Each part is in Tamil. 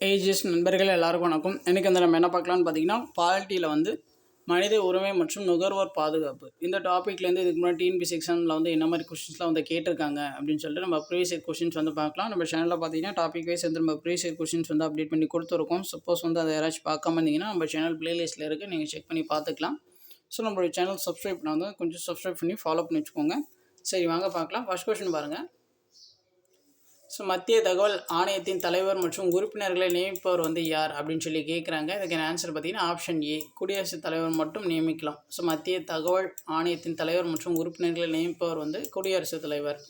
ஏஜிஎஸ் நண்பர்கள் எல்லாருக்கும் வணக்கம். எனக்கு நம்ம என்ன பார்க்கலான்னு பார்த்தீங்கன்னா, பாலிட்டியில் வந்து மனித உரிமை மற்றும் நுகர்வோர் பாதுகாப்பு இந்த டாப்பிக்லேருந்து இதுக்கு முன்னாடி டிஎன்பிஎஸ்சி எக்ஸாமில் வந்து என்ன மாதிரி கொஸ்டின்ஸ்லாம் வந்து கேட்டிருக்காங்க அப்படின்னு சொல்லிட்டு நம்ம ப்ரீவியஸ் இயர் கொஸ்டின்ஸ் வந்து பார்க்கலாம். நம்ம சேனலில் பார்த்தீங்கன்னா டாபிக் வைஸ் வந்து நம்ம ப்ரீவியஸ் இயர் கொஸ்டின்ஸ் வந்து அப்டேட் பண்ணி கொடுத்துருக்கோம். சப்போஸ் வந்து அதை யாராச்சும் பார்க்காம இருந்தீங்கன்னா நம்ம சேனல் பிளேலிஸ்ட்டில் இருக்குது, நீங்கள் செக் பண்ணி பார்த்துக்கலாம். ஸோ நம்மளுடைய சேனல் சப்ஸ்கிரைப் பண்ண வந்து கொஞ்சம் சப்ஸ்கிரைப் பண்ணி ஃபாலோ பண்ணி வச்சுக்கோங்க. சரி, வாங்க பார்க்கலாம். ஃபர்ஸ்ட் கொஸ்டின் பாருங்கள். ஸோ மத்திய தகவல் ஆணையத்தின் தலைவர் மற்றும் உறுப்பினர்களை நியமிப்பவர் வந்து யார் அப்படின்னு சொல்லி கேட்குறாங்க. இதுக்கான ஆன்சர் பார்த்தீங்கன்னா ஆப்ஷன் ஏ, குடியரசுத் தலைவர் மட்டும் நியமிக்கலாம். ஸோ மத்திய தகவல் ஆணையத்தின் தலைவர் மற்றும் உறுப்பினர்களை நியமிப்பவர் வந்து குடியரசுத் தலைவர்.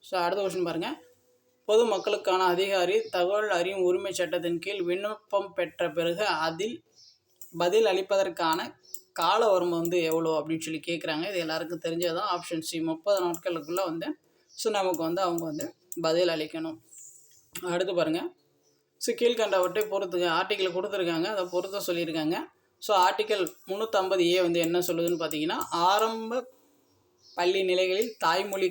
ஸோ அடுத்த கொஸ்டின் பாருங்கள். பொது மக்களுக்கான அதிகாரி தகவல் அறியும் உரிமை சட்டத்தின் கீழ் விண்ணப்பம் பெற்ற பிறகு அதில் பதில் அளிப்பதற்கான கால வரம்பு வந்து எவ்வளோ அப்படின்னு சொல்லி கேட்குறாங்க. இது எல்லாருக்கும் தெரிஞ்சதான். ஆப்ஷன் சி, 30 நாட்களுக்குள்ளே வந்து ஸோ நமக்கு வந்து அவங்க வந்து பதில் அளிக்கணும். அடுத்து பாருங்கள். ஸோ கீழ்கண்டவற்றை பொறுத்துங்க, ஆர்டிக்கல் கொடுத்துருக்காங்க, அதை பொறுத்த சொல்லியிருக்காங்க. ஸோ ஆர்டிக்கல் 350A வந்து என்ன சொல்லுதுன்னு பார்த்தீங்கன்னா, ஆரம்ப பள்ளி நிலைகளில் தாய்மொழி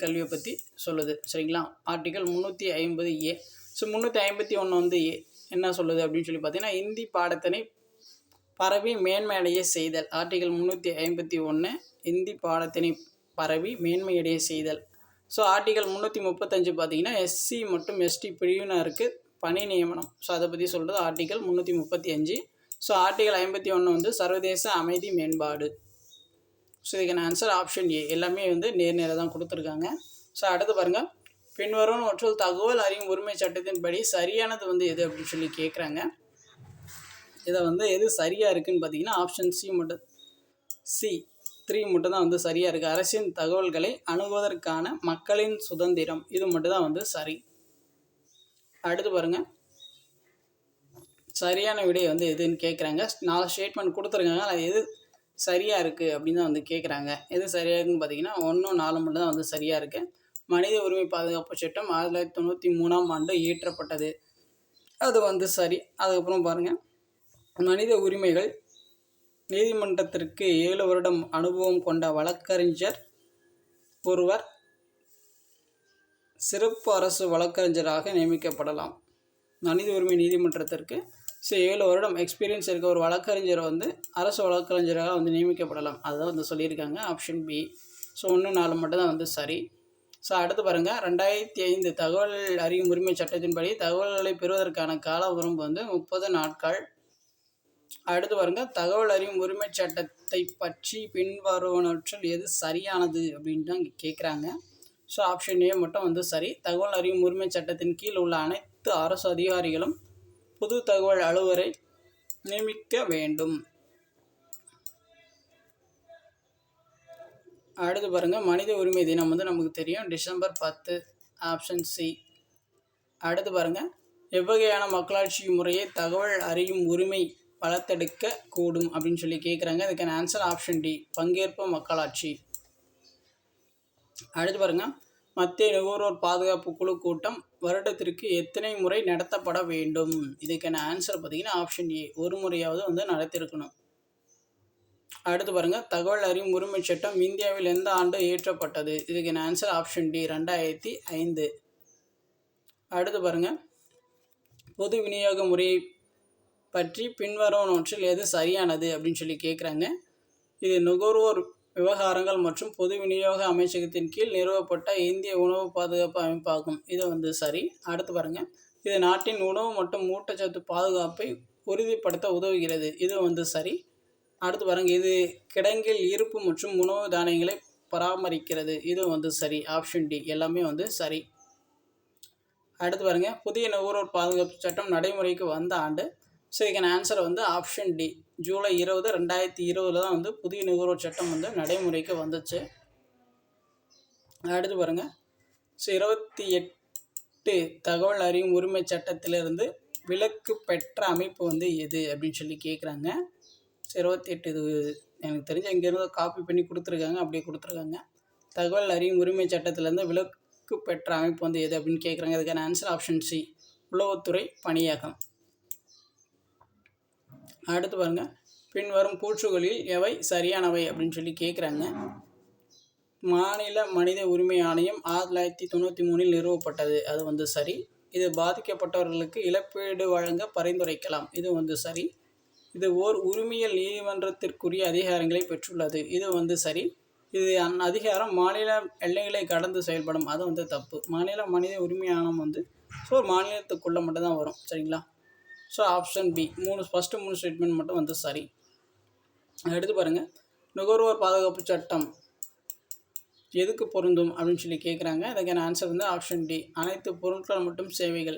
கல்வியை பற்றி சொல்லுது. சரிங்களா? Article 350A. ஸோ 351 வந்து என்ன சொல்லுது அப்படின்னு சொல்லி பார்த்தீங்கன்னா, இந்தி பாடத்தினை பரவி மேன்மையடைய செய்தல். ஆர்டிக்கல் 351 இந்தி பாடத்தினை பரவி மேன்மையடைய செய்தல். ஸோ ஆர்டிக்கல் 335 பார்த்தீங்கன்னா எஸ்சி மற்றும் எஸ்டி பிரிவினருக்கு பணி நியமனம். ஸோ அதை பற்றி சொல்கிறது ஆர்டிக்கல் 335. ஸோ ஆர்டிக்கல் 51 வந்து சர்வதேச அமைதி மேம்பாடு. ஸோ இதுக்கான ஆன்சர் ஆப்ஷன் ஏ. எல்லாமே வந்து நேர்நேராக தான் கொடுத்துருக்காங்க. ஸோ அடுத்து பாருங்கள். பின்வரும் மற்றும் தகவல் அறியும் உரிமை சட்டத்தின்படி சரியானது வந்து எது அப்படின்னு சொல்லி கேட்குறாங்க. இதை வந்து எது சரியாக இருக்குதுன்னு பார்த்தீங்கன்னா ஆப்ஷன் சி மட்டும், சி 3 மட்டும் தான் வந்து சரியாக இருக்குது. அரசின் தகவல்களை அணுகுவதற்கான மக்களின் சுதந்திரம், இது மட்டும் தான் வந்து சரி. அடுத்து பாருங்கள். சரியான விடை வந்து எதுன்னு கேட்குறாங்க. 4 ஸ்டேட்மெண்ட் கொடுத்துருக்காங்க. அது எது சரியாக இருக்குது அப்படின்னு தான் வந்து கேட்குறாங்க. எது சரியாக இருக்குன்னு பார்த்தீங்கன்னா 1, 4 மட்டும் தான் வந்து சரியாக இருக்குது. மனித உரிமை பாதுகாப்பு சட்டம் 1993ஆம் ஆண்டு இயற்றப்பட்டது, அது வந்து சரி. அதுக்கப்புறம் பாருங்கள். மனித உரிமைகள் நீதிமன்றத்திற்கு 7 வருடம் அனுபவம் கொண்ட வழக்கறிஞர் ஒருவர் சிறப்பு அரசு வழக்கறிஞராக நியமிக்கப்படலாம். மனித உரிமை நீதிமன்றத்திற்கு 7 வருடம் எக்ஸ்பீரியன்ஸ் இருக்க ஒரு வழக்கறிஞர் வந்து அரசு வழக்கறிஞராக வந்து நியமிக்கப்படலாம். அதுதான் வந்து சொல்லியிருக்காங்க. Option B. ஸோ 1, 4 மட்டும் தான் வந்து சரி. ஸோ அடுத்து பாருங்கள். 2005 தகவல் அறியும் உரிமை சட்டத்தின்படி தகவல்களை பெறுவதற்கான கால வரம்பு வந்து 30 நாட்கள். அடுத்து பாருங்கள். தகவல் அறியும் உரிமை சட்டத்தை பற்றி பின்வருவனவற்றில் எது சரியானது அப்படின்னு தான் கேட்குறாங்க. ஸோ ஆப்ஷன் ஏ மட்டும் வந்து சரி. தகவல் அறியும் உரிமை சட்டத்தின் கீழ் உள்ள அனைத்து அரசு அதிகாரிகளும் புது தகவல் அலுவலரை நியமிக்க வேண்டும். அடுத்து பாருங்கள். மனித உரிமை தினம் வந்து நமக்கு தெரியும், டிசம்பர் 10. Option C. அடுத்து பாருங்கள். எவ்வகையான மக்களாட்சி முறையை தகவல் அறியும் உரிமை வளர்த்தெடுக்க கூடும் அப்படின்னு சொல்லி கேட்குறாங்க. இதுக்கான ஆன்சர் ஆப்ஷன் டி, பங்கேற்பு மக்களாட்சி. அடுத்து பாருங்கள். மத்திய நுகர்வோர் பாதுகாப்பு குழு கூட்டம் வருடத்திற்கு எத்தனை முறை நடத்தப்பட வேண்டும்? இதுக்கான ஆன்சர் பார்த்தீங்கன்னா ஆப்ஷன் ஏ, ஒரு முறையாவது வந்து நடத்திருக்கணும். அடுத்து பாருங்கள். தகவல் அறியும் உரிமை சட்டம் இந்தியாவில் எந்த ஆண்டு இயற்றப்பட்டது? இதுக்கான ஆன்சர் ஆப்ஷன் டி, 2005. அடுத்து பாருங்கள். பொது விநியோக முறையை பற்றி பின்வருவனவற்றில் எது சரியானது அப்படின்னு சொல்லி கேட்குறாங்க. இது நுகர்வோர் விவகாரங்கள் மற்றும் பொது விநியோக அமைச்சகத்தின் கீழ் நிறுவப்பட்ட இந்திய உணவு பாதுகாப்பு அமைப்பாகும். இது வந்து சரி. அடுத்து பாருங்கள். இது நாட்டின் உணவு மற்றும் ஊட்டச்சத்து பாதுகாப்பை உறுதிப்படுத்த உதவுகிறது. இது வந்து சரி. அடுத்து பாருங்கள். இது கிடங்கில் இருப்பு மற்றும் உணவு தானியங்களை பராமரிக்கிறது. இது வந்து சரி. ஆப்ஷன் டி, எல்லாமே வந்து சரி. அடுத்து பாருங்கள். புதிய நுகர்வோர் பாதுகாப்பு சட்டம் நடைமுறைக்கு வந்த ஆண்டு? ஸோ இதுக்கான ஆன்சர் வந்து ஆப்ஷன் டி, ஜூலை 20, 2020 தான் வந்து புதிய நுகர்வோர் சட்டம் வந்து நடைமுறைக்கு வந்துச்சு. அடுத்து பாருங்கள். ஸோ 28 தகவல் அறியும் உரிமை சட்டத்திலிருந்து விலக்கு பெற்ற அமைப்பு வந்து எது அப்படின்னு சொல்லி கேட்குறாங்க. ஸோ 28 இது எனக்கு தெரிஞ்ச இங்கேருந்து காப்பி பண்ணி கொடுத்துருக்காங்க, அப்படியே கொடுத்துருக்காங்க. தகவல் அறியும் உரிமை சட்டத்திலேருந்து விலக்கு பெற்ற அமைப்பு வந்து எது அப்படின்னு கேட்குறாங்க. அதுக்கான ஆன்சர் ஆப்ஷன் சி, உளவுத்துறை பணியகம். அடுத்து பாருங்கள். பின்வரும் கூற்றுகளில் எவை சரியானவை அப்படின்னு சொல்லி கேட்குறாங்க. மாநில மனித உரிமை ஆணையம் 1993 நிறுவப்பட்டது, அது வந்து சரி. இது பாதிக்கப்பட்டவர்களுக்கு இழப்பீடு வழங்க பரிந்துரைக்கலாம். இது வந்து சரி. இது ஓர் உரிமையியல் நீதிமன்றத்திற்குரிய அதிகாரங்களை பெற்றுள்ளது. இது வந்து சரி. இது அதிகாரம் மாநில எல்லைகளை கடந்து செயல்படும். அது வந்து தப்பு. மாநில மனித உரிமை ஆணையம் வந்து மாநிலத்துக்குள்ளே மட்டும்தான் வரும். சரிங்களா? So option B first 3 statement மட்டும் வந்து சரி. எடுத்து பாருங்கள். நுகர்வோர் பாதுகாப்பு சட்டம் எதுக்கு பொருந்தும் அப்படின்னு சொல்லி கேட்குறாங்க. அதுக்கான ஆன்சர் வந்து ஆப்ஷன் டி, அனைத்து பொருட்கள் மற்றும் சேவைகள்.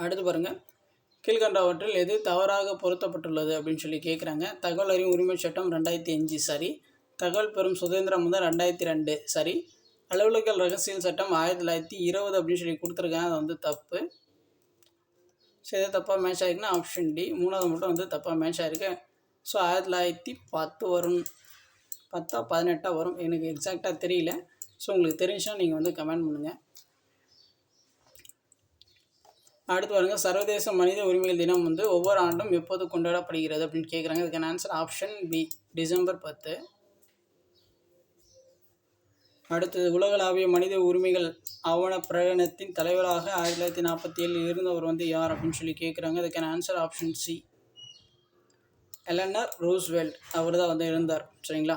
அடுத்து பாருங்கள். கீழ்கண்டவற்றில் எது தவறாக பொருத்தப்பட்டுள்ளது அப்படின்னு சொல்லி கேட்குறாங்க. தகவல் அறியும் உரிமை சட்டம் 2005 சரி. தகவல் பெறும் சுதந்திரம் வந்து 2002 சரி. அலுவலக ரகசியல் சட்டம் 1920 அப்படின்னு சொல்லி கொடுத்துருக்காங்க. அது வந்து தப்பு. சரி, தப்பாக மேட்ச் ஆகிருக்குன்னா ஆப்ஷன் டி, 3வது மட்டும் வந்து தப்பாக மேட்ச் ஆகிருக்கு. ஸோ 1910 வரும், 10 18 வரும். எனக்கு எக்ஸாக்டாக தெரியல. ஸோ உங்களுக்கு தெரிஞ்சுன்னா நீங்கள் வந்து கமெண்ட் பண்ணுங்கள். அடுத்து பாருங்க. சர்வதேச மனித உரிமைகள் தினம் வந்து ஒவ்வொரு ஆண்டும் எப்போது கொண்டாடப்படுகிறது அப்படின்னு கேட்குறாங்க. இதுக்கான ஆன்சர் ஆப்ஷன் பி, டிசம்பர் 10. அடுத்தது உலகளாவிய மனித உரிமைகள் ஆவண பிரகடனத்தின் தலைவராக 1947 இருந்தவர் வந்து யார் அப்படின்னு சொல்லி கேட்குறாங்க. இதுக்கான answer option C, Eleanor Roosevelt. அவர் தான் வந்து இருந்தார். சரிங்களா?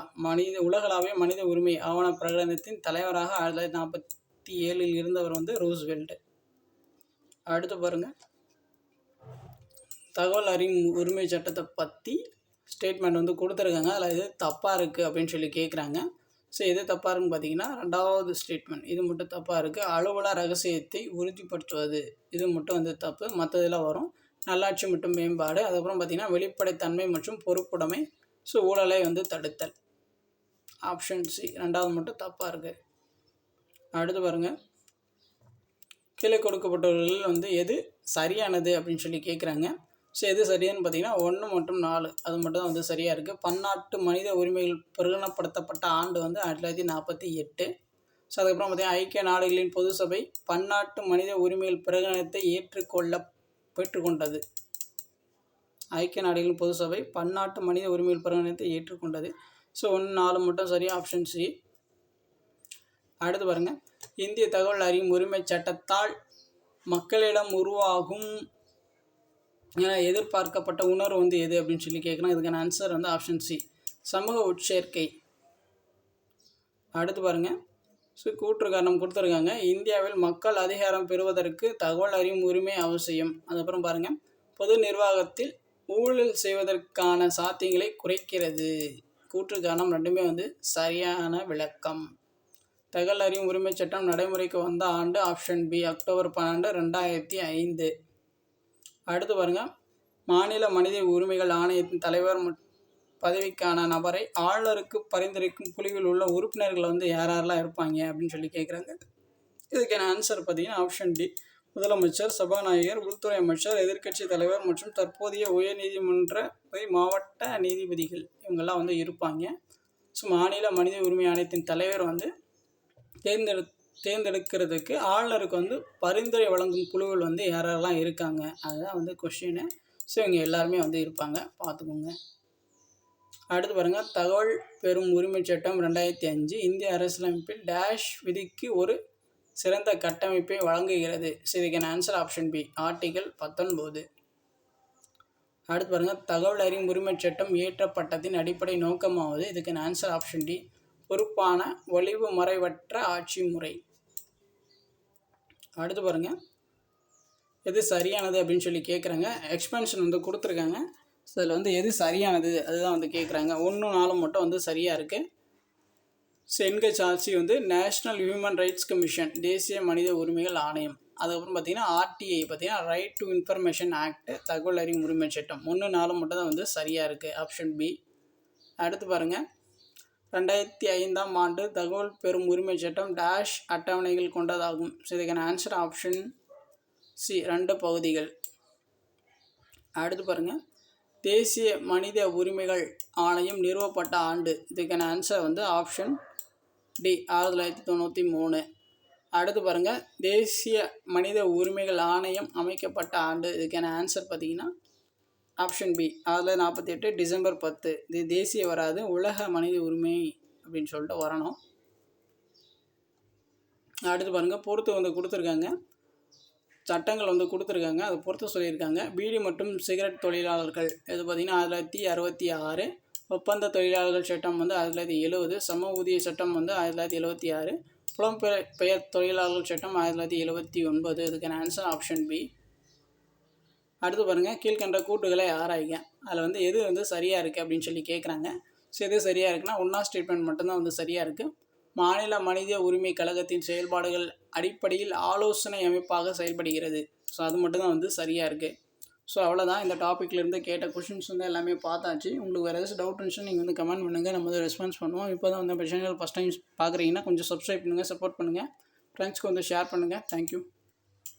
உலகளாவிய மனித உரிமை ஆவண பிரகடனத்தின் தலைவராக 1947 இருந்தவர் வந்து ரூஸ்வெல்ட். அடுத்து பாருங்கள். தகவல் அறியும் உரிமை சட்டத்தை பற்றி ஸ்டேட்மெண்ட் வந்து கொடுத்துருக்காங்க. அதில் எது தப்பாக இருக்குது அப்படின்னு சொல்லி கேட்குறாங்க. ஸோ எது தப்பாக இருக்குன்னு பார்த்தீங்கன்னா 2வது ஸ்டேட்மெண்ட் இது மட்டும் தப்பாக இருக்குது. அலுவலக ரகசியத்தை உறுதிப்படுத்துவது இது மட்டும் வந்து தப்பு. மற்றதெல்லாம் வரும். நல்லாட்சி மற்றும் மேம்பாடு, அதுக்கப்புறம் பார்த்திங்கன்னா வெளிப்படைத்தன்மை மற்றும் பொறுப்புடைமை, ஸோ ஊழலை வந்து தடுத்தல். ஆப்ஷன் சி 2வது மட்டும் தப்பாக இருக்குது. அடுத்து பாருங்கள். கீழே கொடுக்கப்பட்டவர்கள் வந்து எது சரியானது அப்படின்னு சொல்லி கேட்குறாங்க. ஸோ எது சரியானு பார்த்தீங்கன்னா 1 மற்றும் 4 அது மட்டும் தான் வந்து சரியாக இருக்குது. பன்னாட்டு மனித உரிமைகள் பிரகடனப்படுத்தப்பட்ட ஆண்டு வந்து 1948. ஸோ அதுக்கப்புறம் பார்த்திங்கன்னா ஐக்கிய நாடுகளின் பொது சபை பன்னாட்டு மனித உரிமைகள் பிரகடனத்தை பெற்றுக்கொண்டது. ஐக்கிய நாடுகளின் பொது சபை பன்னாட்டு மனித உரிமைகள் பிரகடனத்தை ஏற்றுக்கொண்டது. ஸோ 1 4 மட்டும் சரியாக ஆப்ஷன் சி. அடுத்து பாருங்கள். இந்திய தகவல் அறியும் உரிமை சட்டத்தால் மக்களிடம் உருவாகும் என எதிர்பார்க்கப்பட்ட உணர்வு வந்து எது அப்படின்னு சொல்லி கேட்குறாங்க. இதுக்கான ஆன்சர் வந்து ஆப்ஷன் சி, சமூக உட்சேர்க்கை. அடுத்து பாருங்கள். ஸோ கூற்று காரணம் கொடுத்துருக்காங்க. இந்தியாவில் மக்கள் அதிகாரம் பெறுவதற்கு தகவல் அறியும் உரிமை அவசியம். அதுக்கப்புறம் பாருங்கள். பொது நிர்வாகத்தில் ஊழல் செய்வதற்கான சாத்தியங்களை குறைக்கிறது. கூற்று காரணம் ரெண்டுமே வந்து சரியான விளக்கம். தகவல் அறியும் உரிமை சட்டம் நடைமுறைக்கு வந்த ஆண்டு ஆப்ஷன் பி, அக்டோபர் 12, 2005. அடுத்து பாருங்கள். மாநில மனித உரிமைகள் ஆணையத்தின் தலைவர் பதவிக்கான நபரை ஆளுநருக்கு பரிந்துரைக்கும் குழுவில் உள்ள உறுப்பினர்கள் வந்து யாரெல்லாம் இருப்பாங்க அப்படின்னு சொல்லி கேட்குறாங்க. இதுக்கான ஆன்சர் பார்த்தீங்கன்னா ஆப்ஷன் டி, முதலமைச்சர், சபாநாயகர், உள்துறை அமைச்சர், எதிர்க்கட்சி தலைவர் மற்றும் தற்போதைய உயர்நீதிமன்ற மாவட்ட நீதிபதிகள் இவங்கெல்லாம் வந்து இருப்பாங்க. ஸோ மாநில மனித உரிமை ஆணையத்தின் தலைவர் வந்து தேர்ந்தெடுக்கிறதுக்கு ஆளுநருக்கு வந்து பரிந்துரை வழங்கும் குழுவில் வந்து யாரெல்லாம் இருக்காங்க அதுதான் வந்து கொஸ்டின். ஸோ இவங்க எல்லாருமே வந்து இருப்பாங்க, பார்த்துக்கோங்க. அடுத்து பாருங்கள். தகவல் பெறும் உரிமை சட்டம் 2005 இந்திய அரசியலமைப்பில் டேஷ் விதிக்கு ஒரு சிறந்த கட்டமைப்பை வழங்குகிறது. ஸோ இதுக்கான ஆன்சர் ஆப்ஷன் பி, ஆர்டிகல் 19. அடுத்து பாருங்கள். தகவல் அறியும் உரிமை சட்டம் இயற்றப்பட்டதின் அடிப்படை நோக்கமாவது. இதுக்கான ஆன்சர் ஆப்ஷன் டி, பொறுப்பான ஒளிவு மறைவற்ற ஆட்சி முறை. அடுத்து பாருங்கள். எது சரியானது அப்படின்னு சொல்லி கேட்குறாங்க. எக்ஸ்பென்ஷன் வந்து கொடுத்துருக்காங்க. ஸோ அதில் வந்து எது சரியானது அதுதான் வந்து கேட்குறாங்க. 1 4 மட்டும் வந்து சரியாக இருக்குது. ஸோ என்ஹெச்ஆர்சி வந்து நேஷ்னல் ஹியூமன் ரைட்ஸ் கமிஷன், தேசிய மனித உரிமைகள் ஆணையம். அதுக்கப்புறம் பார்த்திங்கன்னா ஆர்டிஐ பார்த்தீங்கன்னா ரைட் டு இன்ஃபர்மேஷன் ஆக்ட், தகவல் அறியும் உரிமை சட்டம். 1 4 மட்டும் தான் வந்து சரியாக இருக்குது, ஆப்ஷன் பி. அடுத்து பாருங்கள். 2005ஆம் ஆண்டு தகவல் பெறும் உரிமை சட்டம் டேஷ் அட்டவணைகள் கொண்டதாகும். ஸோ இதுக்கான ஆன்சர் ஆப்ஷன் சி, 2 பகுதிகள். அடுத்து பாருங்கள். தேசிய மனித உரிமைகள் ஆணையம் நிறுவப்பட்ட ஆண்டு. இதுக்கான ஆன்சர் வந்து ஆப்ஷன் டி, 1993. அடுத்து பாருங்கள். தேசிய மனித உரிமைகள் ஆணையம் அமைக்கப்பட்ட ஆண்டு. இதுக்கான ஆன்சர் பார்த்திங்கன்னா ஆப்ஷன் பி, 1948 டிசம்பர் 10. இது தேசிய வராது, உலக மனித உரிமை அப்படின்னு சொல்லிட்டு வரணும். அடுத்து பாருங்கள், பொறுத்து வந்து கொடுத்துருக்காங்க, சட்டங்கள் வந்து கொடுத்துருக்காங்க, அதை பொறுத்து சொல்லியிருக்காங்க. பீடி மற்றும் சிகரெட் தொழிலாளர்கள் இது பார்த்திங்கன்னா 1966, ஒப்பந்த தொழிலாளர்கள் சட்டம் வந்து 1970, சம ஊதிய சட்டம் வந்து 1976, புலம்பெயர் தொழிலாளர்கள் சட்டம் 1979. இதுக்கான ஆன்சர் ஆப்ஷன் பி. அடுத்து பாருங்கள், கீழ்கண்ட கூட்டுகளை ஆராய்க. அதில் வந்து எது வந்து சரியாக இருக்குது அப்படின்னு சொல்லி கேட்குறாங்க. ஸோ எது சரியாக இருக்குன்னா ஒன்றா ஸ்டேட்மெண்ட் மட்டும்தான் வந்து சரியாக இருக்குது. மாநில மனித உரிமை கழகத்தின் செயல்பாடுகள் அடிப்படையில் ஆலோசனை அமைப்பாக செயல்படுகிறது. ஸோ அது மட்டும்தான் வந்து சரியாக இருக்குது. ஸோ அவ்வளோதான், இந்த டாப்பிக்லேருந்து கேட்ட கொஷின்ஸ் வந்து எல்லாமே பார்த்தாச்சு. உங்களுக்கு வேறு ஏதாச்சும் டவுட் இருந்துச்சுன்னா நீங்கள் வந்து கமெண்ட் பண்ணுங்கள், நம்ம வந்து ரெஸ்பான்ஸ் பண்ணுவோம். இப்போ தான் வந்து நம்ம சேனல் ஃபஸ்ட் டைம் பார்க்குறீங்கன்னா கொஞ்சம் சப்ஸ்கிரைப் பண்ணுங்கள், சப்போர்ட் பண்ணுங்கள், ஃப்ரெண்ட்ஸ்க்கு வந்து ஷேர் பண்ணுங்கள். தேங்க்யூ.